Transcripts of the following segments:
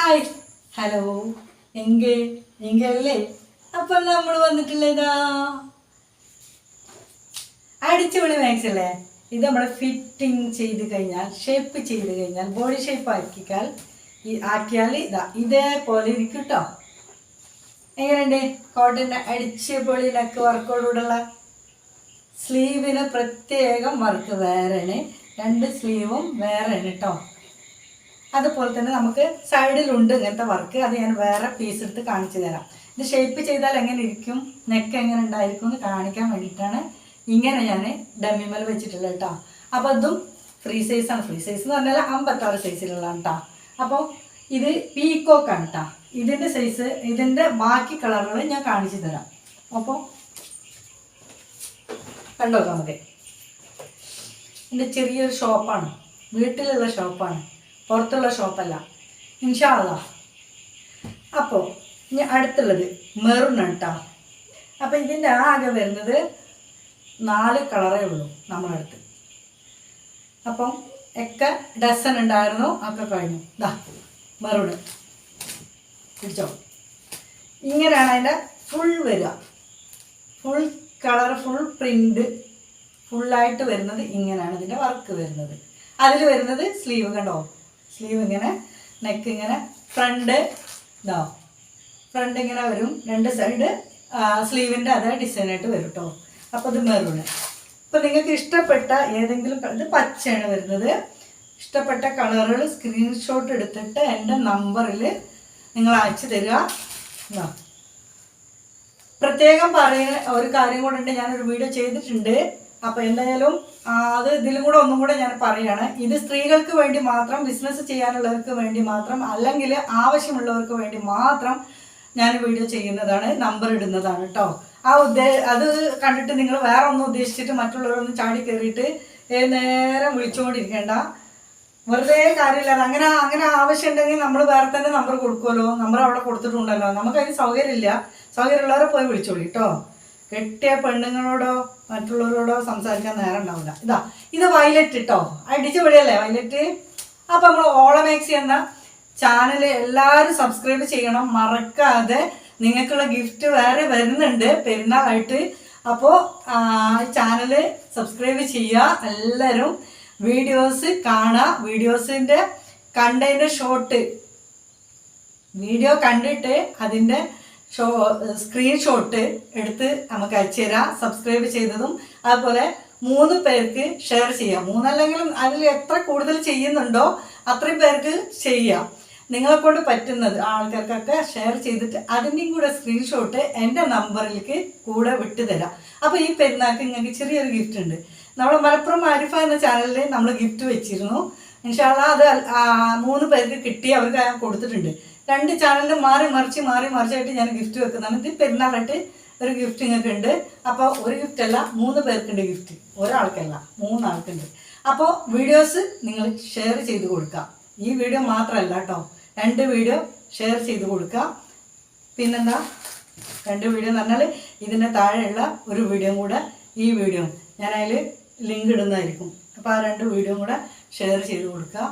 Hi hello എങ്കല്ലേ അപ്പം നമ്മൾ വന്നിട്ടുള്ളതാ അടിച്ചുപൊളി മാക്സ് അല്ലേ. ഇത് നമ്മൾ ഫിറ്റിങ് ചെയ്ത് കഴിഞ്ഞാൽ ഷേപ്പ് ചെയ്ത് കഴിഞ്ഞാൽ ബോഡി ഷേപ്പ് ആക്കിയാൽ ഇതേപോലെ ഇരിക്കും കേട്ടോ. എങ്ങനെയുണ്ട്? കോട്ടൻ്റെ അടിച്ചുപൊളി നെക്ക് വർക്കോടുകൂടുള്ള സ്ലീവിന് പ്രത്യേകം വർക്ക് വേറെയാണ്, രണ്ട് സ്ലീവും വേറെയാണ് കേട്ടോ. അതുപോലെ തന്നെ നമുക്ക് സൈഡിലുണ്ട് ഇങ്ങനത്തെ വർക്ക്, അത് ഞാൻ വേറെ പീസ് എടുത്ത് കാണിച്ചു തരാം. ഇത് ഷേപ്പ് ചെയ്താൽ എങ്ങനെ ഇരിക്കും, നെക്ക് എങ്ങനെ ഉണ്ടായിരിക്കും എന്ന് കാണിക്കാൻ വേണ്ടിയിട്ടാണ് ഇങ്ങനെ ഞാൻ ഡമ്മിമേൽ വെച്ചിട്ടുള്ളത് കേട്ടോ. അപ്പോൾ ഇതും ഫ്രീ സൈസാണ്. ഫ്രീ സൈസ് എന്ന് പറഞ്ഞാൽ 56 സൈസിലുള്ളതാണ് കേട്ടോ. അപ്പോൾ ഇത് പീക്കോക്കാണ് കേട്ടോ. ഇതിൻ്റെ സൈസ്, ഇതിൻ്റെ ബാക്കി കളറുകൾ ഞാൻ കാണിച്ചു തരാം. അപ്പോൾ കണ്ടോക്കാം നമുക്ക്. എൻ്റെ ചെറിയൊരു ഷോപ്പാണ്, വീട്ടിലുള്ള ഷോപ്പാണ്, പുറത്തുള്ള ഷോപ്പല്ല, ഇൻഷാ അല്ലാഹ്. അപ്പോൾ ഇനി അടുത്തുള്ളത് മെറൂൺ കേട്ടോ. അപ്പോൾ ഇതിൻ്റെ ആകെ വരുന്നത് 4 കളറേ ഉള്ളൂ നമ്മുടെ അടുത്ത്. അപ്പം ഒക്കെ ഡസൻ ഉണ്ടായിരുന്നു, ഒക്കെ കഴിഞ്ഞു. ഇതാ മെറൂൺ പിടിച്ചോ. ഇങ്ങനെയാണ് അതിൻ്റെ ഫുൾ വരിക, ഫുൾ കളർ, ഫുൾ പ്രിൻ്റ് ഫുള്ളായിട്ട് വരുന്നത്. ഇങ്ങനെയാണ് ഇതിൻ്റെ വർക്ക് വരുന്നത്. അതിൽ വരുന്നത് സ്ലീവ് കണ്ടോ, സ്ലീവ് ഇങ്ങനെ, നെക്ക് ഇങ്ങനെ, ഫ്രണ്ട് ഫ്രണ്ട് ഇങ്ങനെ വരും, രണ്ട് സൈഡ് സ്ലീവിൻ്റെ അതേ ഡിസൈനായിട്ട് വരും കേട്ടോ. അപ്പോൾ ഇത് മെറൂണ്. ഇപ്പോൾ നിങ്ങൾക്ക് ഇഷ്ടപ്പെട്ട ഏതെങ്കിലും, ഇത് പച്ചയാണ് വരുന്നത്, ഇഷ്ടപ്പെട്ട കളറുകൾ സ്ക്രീൻഷോട്ട് എടുത്തിട്ട് എൻ്റെ നമ്പറിൽ നിങ്ങൾ അയച്ചു തരിക. പ്രത്യേകം പറയുന്ന ഒരു കാര്യം കൊണ്ടുണ്ട്, ഞാനൊരു വീഡിയോ ചെയ്തിട്ടുണ്ട്. അപ്പോൾ എന്തായാലും അത് ഇതിലും കൂടെ ഒന്നും കൂടെ ഞാൻ പറയുകയാണ്. ഇത് സ്ത്രീകൾക്ക് വേണ്ടി മാത്രം, ബിസിനസ് ചെയ്യാനുള്ളവർക്ക് വേണ്ടി മാത്രം, അല്ലെങ്കിൽ ആവശ്യമുള്ളവർക്ക് വേണ്ടി മാത്രം ഞാൻ വീഡിയോ ചെയ്യുന്നതാണ്, നമ്പർ ഇടുന്നതാണ് കേട്ടോ. അത് കണ്ടിട്ട് നിങ്ങൾ വേറെ ഒന്നും ഉദ്ദേശിച്ചിട്ട് മറ്റുള്ളവരൊന്നും ചാടി കയറിയിട്ട് നേരം വിളിച്ചുകൊണ്ടിരിക്കേണ്ട, വെറുതെ കാര്യമില്ലാതെ. അങ്ങനെ ആവശ്യമുണ്ടെങ്കിൽ നമ്മൾ വേറെ തന്നെ നമ്പർ കൊടുക്കുമല്ലോ, നമ്പർ അവിടെ കൊടുത്തിട്ടുണ്ടല്ലോ. നമുക്കതിന് സൗകര്യമില്ല, സൗകര്യമുള്ളവരെ പോയി വിളിച്ചോളി കേട്ടോ. കെട്ടിയ പെണ്ണുങ്ങളോടോ മറ്റുള്ളവരോടോ സംസാരിക്കാൻ നേരം ഉണ്ടാവില്ല. ഇത് വയലറ്റ് കേട്ടോ, അടിച്ചുപൊളിയല്ലേ വയലറ്റ്. അപ്പം നമ്മൾ ഓളമാക്സി എന്ന ചാനൽ എല്ലാവരും സബ്സ്ക്രൈബ് ചെയ്യണം, മറക്കാതെ. നിങ്ങൾക്കുള്ള ഗിഫ്റ്റ് വേറെ വരുന്നുണ്ട് പെരുന്നാളായിട്ട്. അപ്പോൾ ചാനൽ സബ്സ്ക്രൈബ് ചെയ്യുക എല്ലാവരും, വീഡിയോസ് കാണുക. വീഡിയോസിൻ്റെ കണ്ടതിൻ്റെ ഷോട്ട് വീഡിയോ കണ്ടിട്ട് അതിൻ്റെ സ്ക്രീൻഷോട്ട് എടുത്ത് നമുക്ക് അയച്ചു തരാം, സബ്സ്ക്രൈബ് ചെയ്തതും. അതുപോലെ 3 പേർക്ക് ഷെയർ ചെയ്യാം. 3 അല്ലെങ്കിലും അതിൽ എത്ര കൂടുതൽ ചെയ്യുന്നുണ്ടോ അത്രയും പേർക്ക് ചെയ്യാം. നിങ്ങളെക്കൊണ്ട് പറ്റുന്നത് ആൾക്കാർക്കൊക്കെ ഷെയർ ചെയ്തിട്ട് അതിൻ്റെയും കൂടെ സ്ക്രീൻഷോട്ട് എൻ്റെ നമ്പറിലേക്ക് കൂടെ വിട്ടു തരാം. അപ്പോൾ ഈ പെരുന്നാൾക്ക് നിങ്ങൾക്ക് ചെറിയൊരു ഗിഫ്റ്റ് ഉണ്ട്. നമ്മൾ മലപ്പുറം ആരിഫ എന്ന ചാനലിൽ നമ്മൾ ഗിഫ്റ്റ് വെച്ചിരുന്നു. ഇൻഷാ അല്ലാഹ് അത് 3 പേർക്ക് കിട്ടി, അവർക്ക് ഞാൻ കൊടുത്തിട്ടുണ്ട്. 2 ചാനലിൽ മാറി മറിച്ചായിട്ട് ഞാൻ ഗിഫ്റ്റ് വെക്കുന്നതാണ്. ഇത് പെരുന്നാളായിട്ട് ഒരു ഗിഫ്റ്റ് നിങ്ങൾക്ക് ഉണ്ട്. അപ്പോൾ ഒരു ഗിഫ്റ്റ് അല്ല, 3 പേർക്കുണ്ട് ഗിഫ്റ്റ്, ഒരാൾക്കല്ല 3 ആൾക്കുണ്ട്. അപ്പോൾ വീഡിയോസ് നിങ്ങൾ ഷെയർ ചെയ്ത് കൊടുക്കുക. ഈ വീഡിയോ മാത്രമല്ല കേട്ടോ, 2 വീഡിയോ ഷെയർ ചെയ്ത് കൊടുക്കുക. പിന്നെന്താ, 2 വീഡിയോ എന്ന് പറഞ്ഞാൽ ഇതിൻ്റെ താഴെയുള്ള ഒരു വീഡിയോ കൂടെ, ഈ വീഡിയോ ഞാൻ അതിൽ ലിങ്ക് ഇടുന്നതായിരിക്കും. അപ്പോൾ ആ 2 വീഡിയോ കൂടെ ഷെയർ ചെയ്ത് കൊടുക്കുക,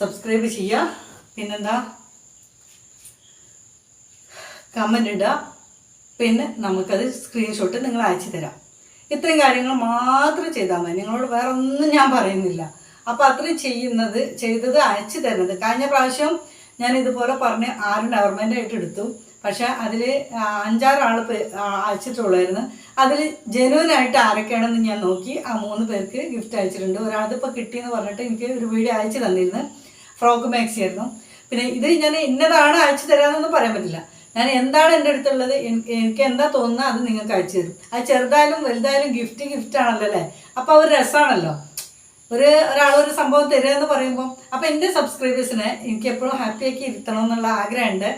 സബ്സ്ക്രൈബ് ചെയ്യുക. പിന്നെന്താ, കമൻ്റ് ഇടുക. പിന്നെ നമുക്കത് സ്ക്രീൻഷോട്ട് നിങ്ങൾ അയച്ചു തരാം. ഇത്രയും കാര്യങ്ങൾ മാത്രം ചെയ്താൽ മതി, നിങ്ങളോട് വേറെ ഒന്നും ഞാൻ പറയുന്നില്ല. അപ്പോൾ അത്രയും ചെയ്തത് അയച്ചു തരുന്നത്. കഴിഞ്ഞ പ്രാവശ്യം ഞാൻ ഇതുപോലെ പറഞ്ഞ് 6 ഗവൺമെൻറ്റായിട്ട് എടുത്തു. പക്ഷേ അതിൽ 5-6 ആൾ അയച്ചിട്ടുള്ളായിരുന്നു. അതിൽ ജെനുവിനായിട്ട് ആരൊക്കെയാണെന്ന് ഞാൻ നോക്കി, ആ 3 പേർക്ക് ഗിഫ്റ്റ് അയച്ചിട്ടുണ്ട്. ഒരാളിപ്പോൾ കിട്ടിയെന്ന് പറഞ്ഞിട്ട് എനിക്ക് ഒരു വീഡിയോ അയച്ചു തന്നിരുന്നു, ഫ്രോക്ക് മാക്സി ആയിരുന്നു. പിന്നെ ഇത് ഞാൻ ഇന്നതാണ് അയച്ചു തരാമെന്നൊന്നും പറയാൻ പറ്റില്ല. ഞാൻ എന്താണ് എൻ്റെ അടുത്തുള്ളത്, എനിക്ക് എന്താ തോന്നുന്നത് അത് നിങ്ങൾക്ക് അയച്ചു തരും. അത് ചെറുതായാലും വലുതായാലും ഗിഫ്റ്റാണല്ലോ അല്ലേ. അപ്പോൾ ഒരു രസമാണല്ലോ, ഒരാളൊരു സംഭവം തരിക എന്ന് പറയുമ്പോൾ. അപ്പോൾ എൻ്റെ സബ്സ്ക്രൈബേഴ്സിനെ എനിക്ക് എപ്പോഴും ഹാപ്പിയാക്കി ഇരുത്തണം എന്നുള്ള ആഗ്രഹമുണ്ട്.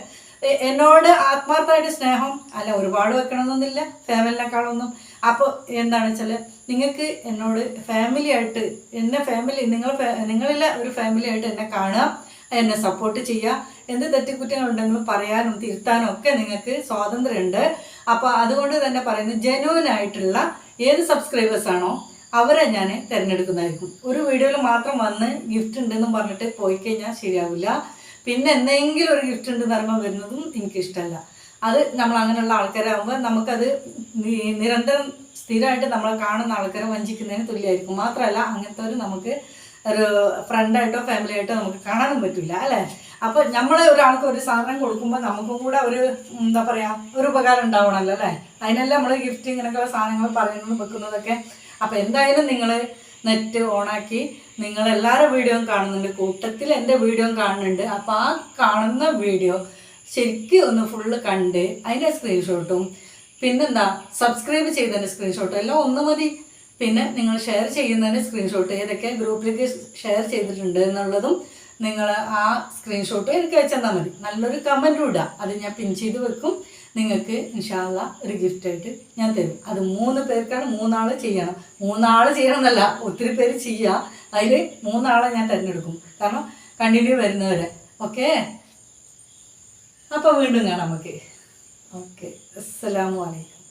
എന്നോട് ആത്മാർത്ഥമായിട്ട് സ്നേഹം അല്ല, ഒരുപാട് വെക്കണമെന്നൊന്നുമില്ല, ഫാമിലിനേക്കാളൊന്നും. അപ്പോൾ എന്താണെന്ന് വെച്ചാൽ നിങ്ങൾക്ക് എന്നോട് ഫാമിലിയായിട്ട്, നിങ്ങളിലെ ഒരു ഫാമിലിയായിട്ട് എന്നെ കാണുക, എന്നെ സപ്പോർട്ട് ചെയ്യുക. എന്ത് തെറ്റുകുറ്റങ്ങളുണ്ടെങ്കിലും പറയാനും തിരുത്താനും ഒക്കെ നിങ്ങൾക്ക് സ്വാതന്ത്ര്യമുണ്ട്. അപ്പോൾ അതുകൊണ്ട് തന്നെ പറയുന്നത്, ജെന്യുവനായിട്ടുള്ള ഏത് സബ്സ്ക്രൈബേഴ്സാണോ അവരെ ഞാൻ തിരഞ്ഞെടുക്കുന്നതായിരിക്കും. ഒരു വീഡിയോയിൽ മാത്രം വന്ന് ഗിഫ്റ്റ് ഉണ്ടെന്നും പറഞ്ഞിട്ട് പോയി കഴിഞ്ഞാൽ ശരിയാവില്ല. പിന്നെ എന്തെങ്കിലും ഒരു ഗിഫ്റ്റ് ഉണ്ട് ധർമ്മം വരുന്നതും എനിക്കിഷ്ടമല്ല. അത് നമ്മൾ അങ്ങനെയുള്ള ആൾക്കാരാകുമ്പോൾ നമുക്കത് നിരന്തരം സ്ഥിരമായിട്ട് നമ്മളെ കാണുന്ന ആൾക്കാരെ വഞ്ചിക്കുന്നതിന് തുല്യമായിരിക്കും. മാത്രമല്ല അങ്ങനത്തെ ഒരു നമുക്ക് ഒരു ഫ്രണ്ടായിട്ടോ ഫാമിലി ആയിട്ടോ നമുക്ക് കാണാനും പറ്റില്ല അല്ലേ. അപ്പോൾ നമ്മൾ ഒരാൾക്ക് ഒരു സാധനം കൊടുക്കുമ്പോൾ നമുക്കും കൂടെ ഒരു എന്താ പറയുക ഒരു ഉപകാരം ഉണ്ടാവണമല്ലോ അല്ലേ. അതിനെല്ലാം നമ്മൾ ഗിഫ്റ്റ് ഇങ്ങനെയൊക്കെ സാധനങ്ങൾ പറയുന്നതും വെക്കുന്നതൊക്കെ. അപ്പോൾ എന്തായാലും നിങ്ങൾ നെറ്റ് ഓണാക്കി നിങ്ങളെല്ലാവരുടെ വീഡിയോയും കാണുന്നുണ്ട്, കൂട്ടത്തിൽ എൻ്റെ വീഡിയോയും കാണുന്നുണ്ട്. അപ്പോൾ ആ കാണുന്ന വീഡിയോ ശരിക്കും ഒന്ന് ഫുള്ള് കണ്ട് അതിൻ്റെ സ്ക്രീൻഷോട്ടും പിന്നെന്താ സബ്സ്ക്രൈബ് ചെയ്തതിൻ്റെ സ്ക്രീൻഷോട്ടും എല്ലാം ഒന്ന് മതി. പിന്നെ നിങ്ങൾ ഷെയർ ചെയ്യുന്നതിൻ്റെ സ്ക്രീൻഷോട്ട് ഏതൊക്കെ ഗ്രൂപ്പിലേക്ക് ഷെയർ ചെയ്തിട്ടുണ്ട് എന്നുള്ളതും നിങ്ങൾ ആ സ്ക്രീൻഷോട്ട് എനിക്ക് അയച്ചു തന്നാൽ മതി. നല്ലൊരു കമൻറ്റും ഇടുക, അത് ഞാൻ പിൻ ചെയ്ത് വെക്കും. നിങ്ങൾക്ക് ഇൻഷാ അല്ലാഹ് ഒരു ഗിഫ്റ്റായിട്ട് ഞാൻ തരും. അത് 3 പേർക്കാണ്, 3 ആൾ ചെയ്യണം. 3 ആൾ ചെയ്യണമെന്നല്ല, ഒത്തിരി പേര് ചെയ്യുക. അതിൽ 3 ആളെ ഞാൻ തിരഞ്ഞെടുക്കും, കാരണം കണ്ടിന്യൂ വരുന്നവരെ. ഓക്കെ, അപ്പോൾ വീണ്ടും കാണാം നമുക്ക്. ഓക്കെ, അസ്സലാമു അലൈക്കും.